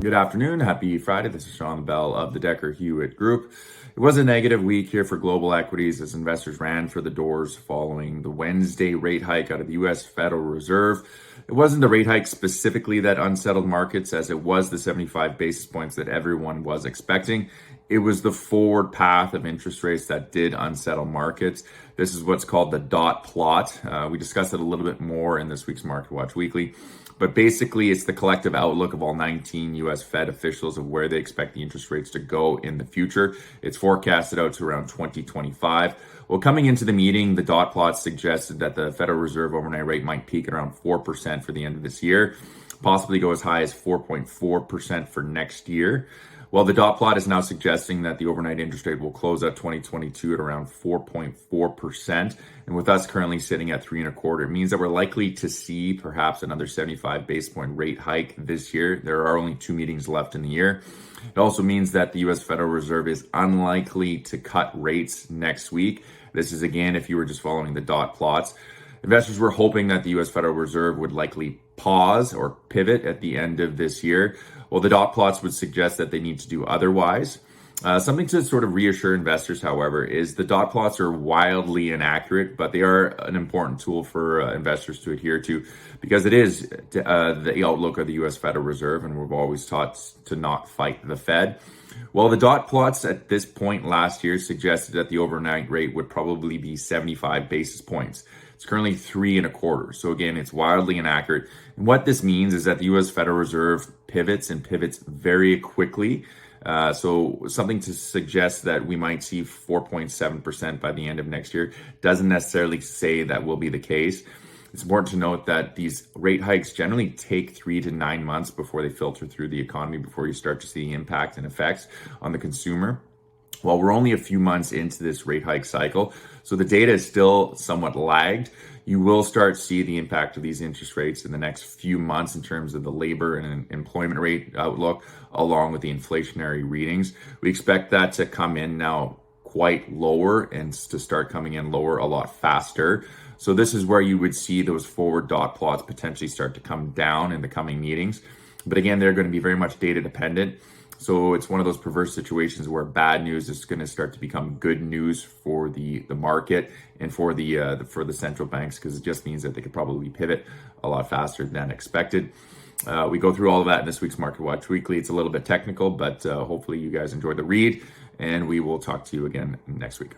Good afternoon. Happy Friday. This is Sean Bell of the Dekker Hewett Group. It was a negative week here for global equities as investors ran for the doors following the Wednesday rate hike out of the U.S. Federal Reserve. It wasn't the rate hike specifically that unsettled markets, as it was the 75 basis points that everyone was expecting. It was the forward path of interest rates that did unsettle markets. This is what's called the dot plot. We discussed it a little bit more in this week's Market Watch Weekly. But basically, it's the collective outlook of all 19 U.S. Fed officials of where they expect the interest rates to go in the future. It's forecasted out to around 2025. Well, coming into the meeting, the dot plot suggested that the Federal Reserve overnight rate might peak at around 4% for the end of this year, possibly go as high as 4.4% for next year. Well, the dot plot is now suggesting that the overnight interest rate will close out 2022 at around 4.4%. And with us currently sitting at 3.25%, it means that we're likely to see perhaps another 75 basis point rate hike this year. There are only 2 meetings left in the year. It also means that the U.S. Federal Reserve is unlikely to cut rates next week. This is, again, if you were just following the dot plots. Investors were hoping that the U.S. Federal Reserve would likely pause or pivot at the end of this year. Well, the dot plots would suggest that they need to do otherwise. Something to sort of reassure investors, however, is the dot plots are wildly inaccurate, but they are an important tool for investors to adhere to because it is the outlook of the U.S. Federal Reserve, and we've always taught to not fight the Fed. Well, the dot plots at this point last year suggested that the overnight rate would probably be 75 basis points. It's currently 3.25%. So again, it's wildly inaccurate. And what this means is that the U.S. Federal Reserve pivots very quickly. So something to suggest that we might see 4.7% by the end of next year doesn't necessarily say that will be the case. It's important to note that these rate hikes generally take 3 to 9 months before they filter through the economy, before you start to see the impact and effects on the consumer. Well, we're only a few months into this rate hike cycle, so the data is still somewhat lagged. You will start to see the impact of these interest rates in the next few months in terms of the labor and employment rate outlook, along with the inflationary readings. We expect that to come in now quite lower and to start coming in lower a lot faster. So this is where you would see those forward dot plots potentially start to come down in the coming meetings. But again, they're going to be very much data dependent. So it's one of those perverse situations where bad news is going to start to become good news for the market and for the central banks, because it just means that they could probably pivot a lot faster than expected. We go through all of that in this week's Market Watch Weekly. It's a little bit technical, but hopefully you guys enjoyed the read, and we will talk to you again next week.